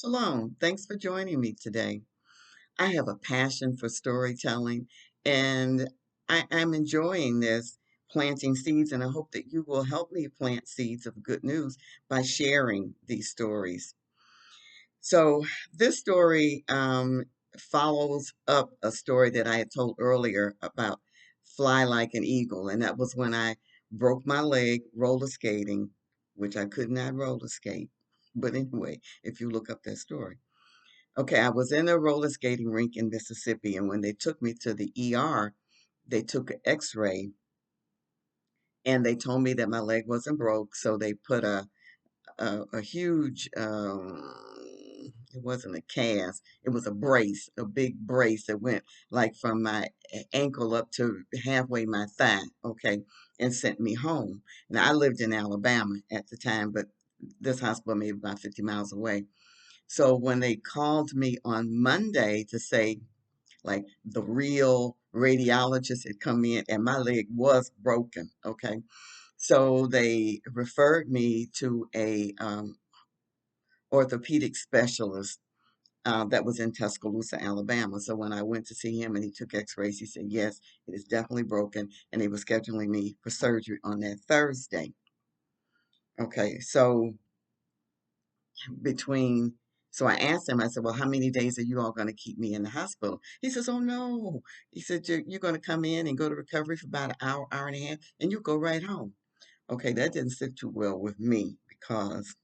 Shalom. Thanks for joining me today. I have a passion for storytelling and I'm enjoying this planting seeds, and I hope that you will help me plant seeds of good news by sharing these stories. So, this story follows up a story that I had told earlier about fly like an eagle, and that was when I broke my leg roller skating, which I could not roller skate. But anyway, if you look up that story. Okay, I was in a roller skating rink in Mississippi, and when they took me to the ER, they took an X-ray and they told me that my leg wasn't broke, so they put a huge it wasn't a cast, it was a brace, a big brace that went like from my ankle up to halfway my thigh, okay, and sent me home. Now I lived in Alabama at the time, but this hospital maybe about 50 miles away. So when they called me on Monday to say, like, the real radiologist had come in and my leg was broken, okay? So they referred me to a orthopedic specialist that was in Tuscaloosa, Alabama. So when I went to see him and he took x-rays, he said, yes, it is definitely broken. And they were scheduling me for surgery on that Thursday. Okay, so between so I asked him, I said, well, how many days are you all going to keep me in the hospital? He says, oh no. He said, you're going to come in and go to recovery for about an hour, hour and a half, and you go right home. Okay, that didn't sit too well with me because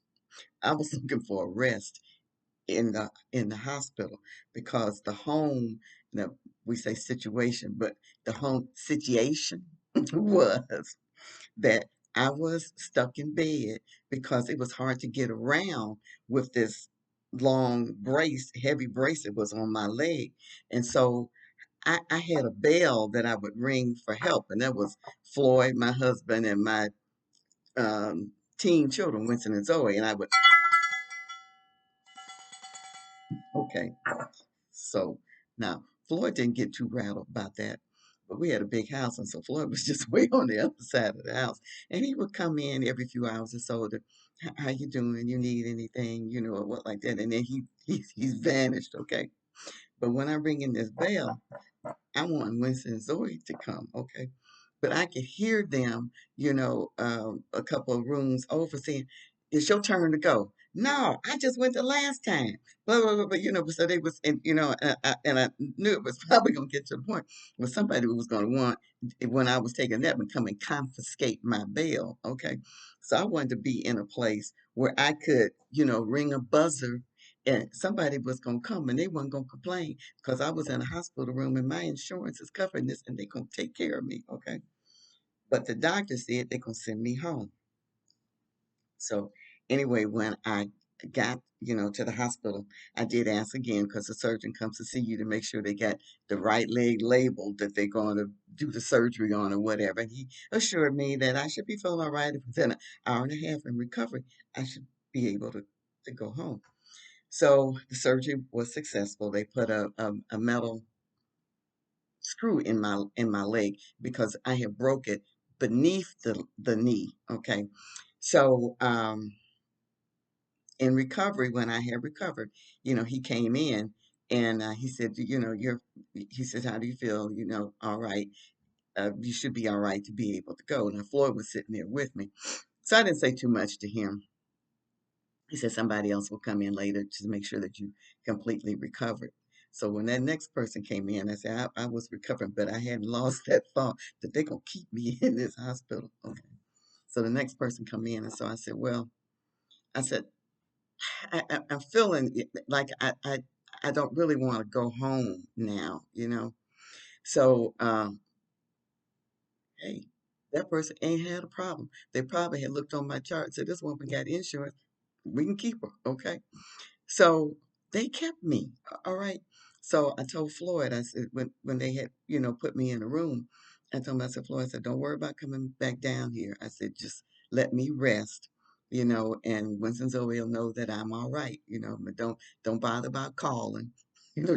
I was looking for a rest in the hospital, because the home, you know, we say situation, but the home situation was that I was stuck in bed because it was hard to get around with this long brace, heavy brace that was on my leg. And so I had a bell that I would ring for help, and that was Floyd, my husband, and my teen children, Winston and Zoe. And I would, okay. So now Floyd didn't get too rattled about that, but we had a big house, and so Floyd was just way on the other side of the house, and he would come in every few hours or so to, how you doing? You need anything? You know, or what like that, and then he's vanished. Okay, but when I ring in this bell, I want Winston and Zoe to come, okay? But I could hear them, a couple of rooms over saying, it's your turn to go. No, I just went the last time. Blah, blah, blah, blah, so they was, and I knew it was probably going to get to the point where somebody was going to want, when I was taking a nap, and come and confiscate my bail, okay? So I wanted to be in a place where I could, ring a buzzer and somebody was going to come and they weren't going to complain because I was in a hospital room and my insurance is covering this and they're going to take care of me. Okay. But the doctor said they're going to send me home. So anyway, when I got, to the hospital, I did ask again because the surgeon comes to see you to make sure they got the right leg labeled that they're going to do the surgery on or whatever. And he assured me that I should be feeling all right. If within an hour and a half in recovery, I should be able to go home. So the surgery was successful. They put a metal screw in my leg because I had broke it beneath the knee. Okay. So in recovery, when I had recovered, he came in and he said, he said, how do you feel? All right. You should be all right to be able to go. Now Floyd was sitting there with me. So I didn't say too much to him. He said somebody else will come in later to make sure that you completely recovered. So when that next person came in, I said I was recovering, but I hadn't lost that thought that they're gonna keep me in this hospital. Okay. So the next person come in, and so I said, well, I said I'm feeling like I don't really want to go home now. So hey, that person ain't had a problem. They probably had looked on my chart and said this woman got insurance. We can keep her, okay? So they kept me. All right. So I told Floyd, I said, when they had, put me in a room, I told him, I said, Floyd, I said, don't worry about coming back down here. I said, just let me rest, and Winston Zoe will know that I'm all right, but don't bother about calling,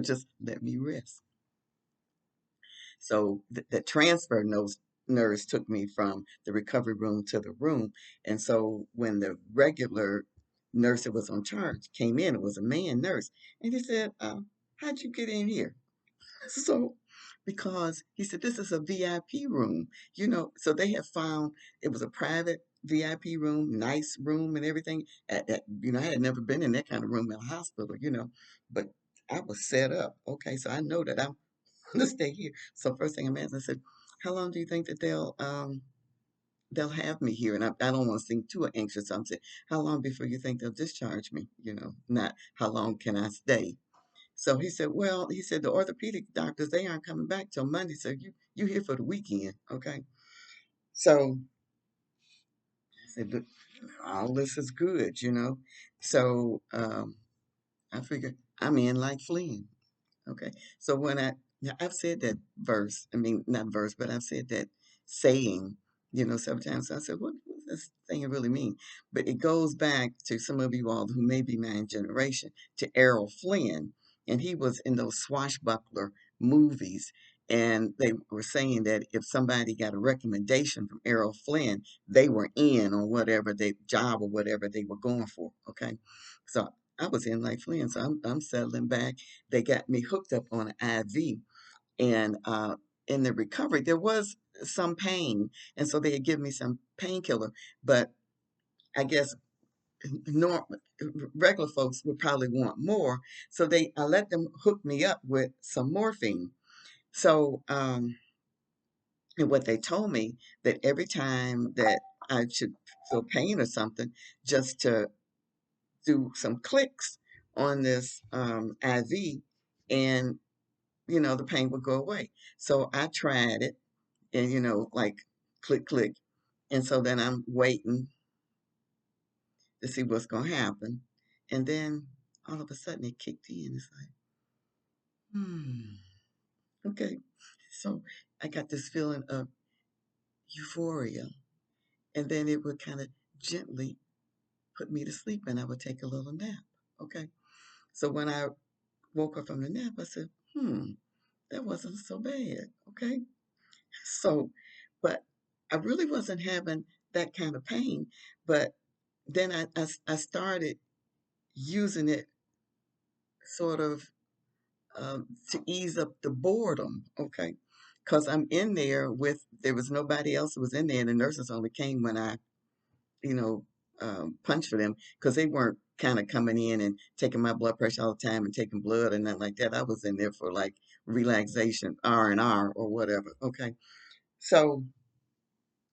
just let me rest. So the transfer nurse took me from the recovery room to the room. And so when the regular nurse that was on charge came in. It was a man nurse, and he said, "How'd you get in here?" So, because he said this is a VIP room, so they have found it was a private VIP room, nice room and everything. I had never been in that kind of room in a hospital, but I was set up. Okay, so I know that I'm going to stay here. So first thing I'm asking, I said, how long do you think that they'll have me here? And I don't want to seem too anxious. So I'm saying, how long before you think they'll discharge me? Not how long can I stay? So he said, well, he said the orthopedic doctors, they aren't coming back till Monday. So you here for the weekend, okay? So I said, "Look, all this is good. So I figured I'm in like Flynn. Okay. So now I've said that verse, I mean, not verse, but I've said that saying, several times. So I said, what does this thing really mean? But it goes back to some of you all who may be my generation, to Errol Flynn. And he was in those swashbuckler movies. And they were saying that if somebody got a recommendation from Errol Flynn, they were in on whatever they job or whatever they were going for. Okay. So I was in like Flynn. So I'm settling back. They got me hooked up on an IV, and in the recovery there was some pain, and so they had given me some painkiller. But I guess normal regular folks would probably want more, so I let them hook me up with some morphine. So and what they told me, that every time that I should feel pain or something, just to do some clicks on this IV, and the pain would go away. So I tried it, and like click, click. And so then I'm waiting to see what's going to happen. And then all of a sudden it kicked in. It's like, okay. So I got this feeling of euphoria. And then it would kind of gently put me to sleep, and I would take a little nap. Okay. So when I woke up from the nap, I said, that wasn't so bad. Okay. So, but I really wasn't having that kind of pain. But then I started using it sort of to ease up the boredom, okay? Because I'm in there there was nobody else who was in there, and the nurses only came when I, you know, punched for them, because they weren't kind of coming in and taking my blood pressure all the time and taking blood and nothing like that. I was in there for like relaxation, R&R or whatever, okay? So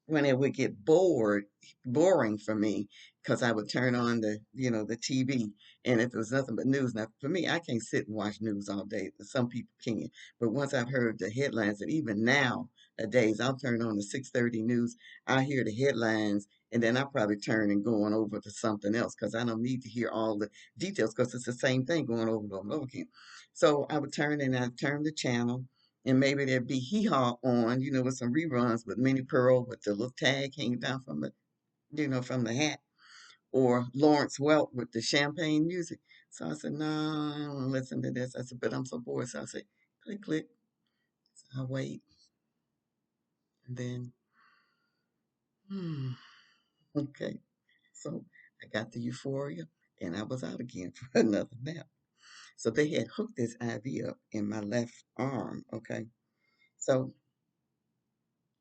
when it would get boring for me, because I would turn on the TV, and if it was nothing but news. Now, for me, I can't sit and watch news all day. Some people can, but once I've heard the headlines, and even nowadays, I'll turn on the 6:30 news. I hear the headlines, and then I probably turn and going over to something else, because I don't need to hear all the details, because it's the same thing going over and over and over again. So I would turn, and I'd turn the channel, and maybe there'd be Hee Haw on, with some reruns with Minnie Pearl with the little tag hanging down from the hat, or Lawrence Welk with the champagne music. So I said, no, I don't want to listen to this. I said, but I'm so bored. So I said, click, click. So I wait, and then, hmm, okay. So I got the euphoria, and I was out again for another nap. So they had hooked this IV up in my left arm, okay? So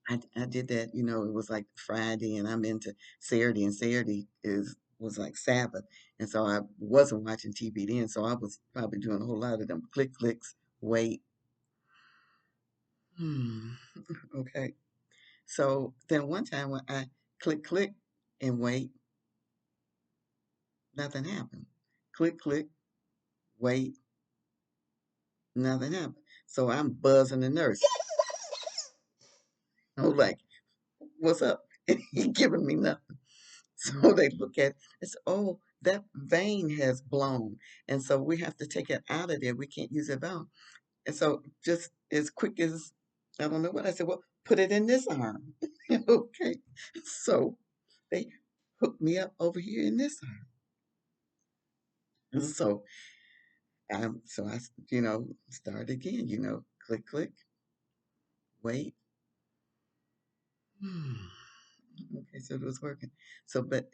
I did that, it was like Friday, and I'm into Saturday, and Saturday was like Sabbath. And so I wasn't watching TV then, so I was probably doing a whole lot of them click clicks, wait. Hmm. Okay. So then one time when I click click and wait, nothing happened. Click click, wait, nothing happened. So I'm buzzing the nurse. I'm like, what's up? He giving me nothing. So they look at it and say, oh, that vein has blown. And so we have to take it out of there. We can't use it out. And so just as quick as, I don't know what I said, well, put it in this arm. Okay. So they hooked me up over here in this arm. And so I start again, click, click, wait. Okay, so it was working. So, but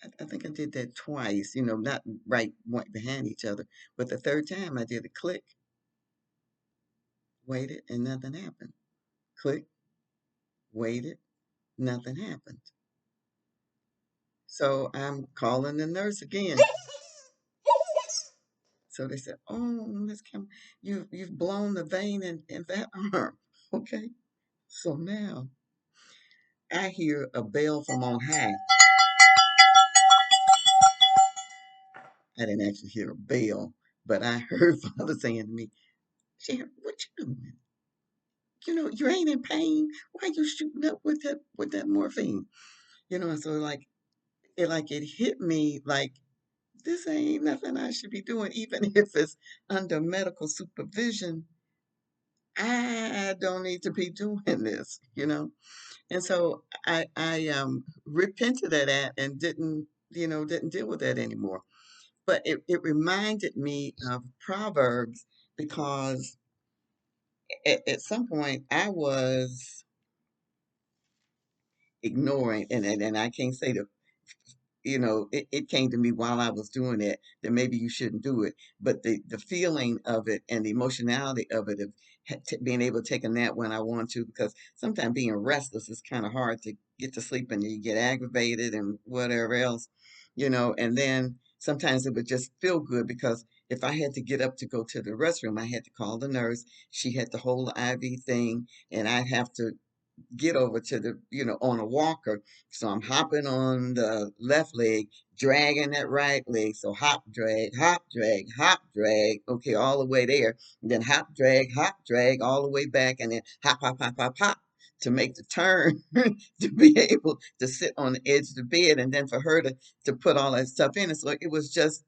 I think I did that twice, not right behind each other. But the third time I did a click, waited, and nothing happened. Click, waited, nothing happened. So I'm calling the nurse again. So they said, "Oh, Miss Kim, you've blown the vein in that arm." Okay. So now I hear a bell from on high. I didn't actually hear a bell, but I heard Father saying to me, "Sharon, what you doing? You ain't in pain. Why you shooting up with that morphine?" And so it hit me like this ain't nothing I should be doing, even if it's under medical supervision. I don't need to be doing this. And so I repented of that and didn't deal with that anymore. But it reminded me of Proverbs because at some point I was ignoring, and I can't say the it came to me while I was doing it that maybe you shouldn't do it. But the feeling of it and the emotionality of it, of being able to take a nap when I want to, because sometimes being restless is kind of hard to get to sleep and you get aggravated and whatever else. And then sometimes it would just feel good because if I had to get up to go to the restroom, I had to call the nurse. She had to hold the IV thing, and I'd have to get over to on a walker. So I'm hopping on the left leg, dragging that right leg. So hop, drag, hop, drag. Okay, all the way there. And then hop, drag, all the way back, and then hop, hop, hop, hop, hop to make the turn to be able to sit on the edge of the bed, and then for her to put all that stuff in. And so it was just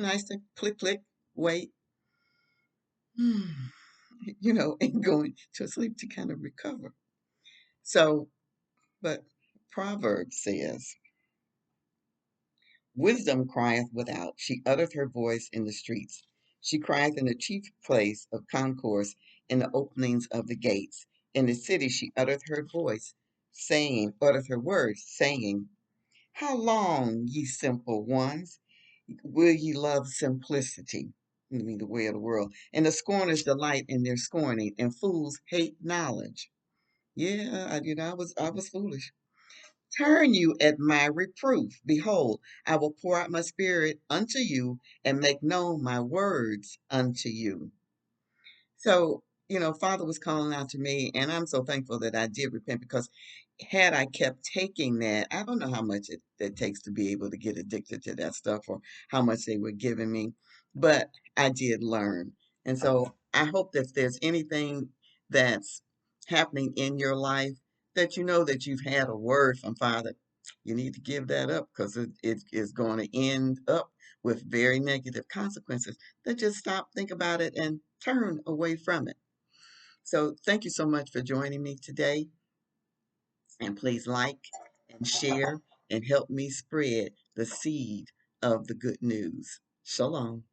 nice to click, click, wait, and going to sleep to kind of recover. So, but Proverbs says, "Wisdom crieth without, she uttereth her voice in the streets. She crieth in the chief place of concourse, in the openings of the gates. In the city she uttereth her voice, uttereth her words, saying, How long, ye simple ones, will ye love simplicity?" I mean, the way of the world. "And the scorners delight in their scorning, and fools hate knowledge." Yeah, I was foolish. "Turn you at my reproof. Behold, I will pour out my spirit unto you and make known my words unto you." So, Father was calling out to me, and I'm so thankful that I did repent because had I kept taking that, I don't know how much it takes to be able to get addicted to that stuff or how much they were giving me, but I did learn. And so I hope that if there's anything that's happening in your life that you know that you've had a word from Father, you need to give that up because it is going to end up with very negative consequences. Then just stop, think about it, and turn away from it. So thank you so much for joining me today. And please like and share and help me spread the seed of the good news. Shalom.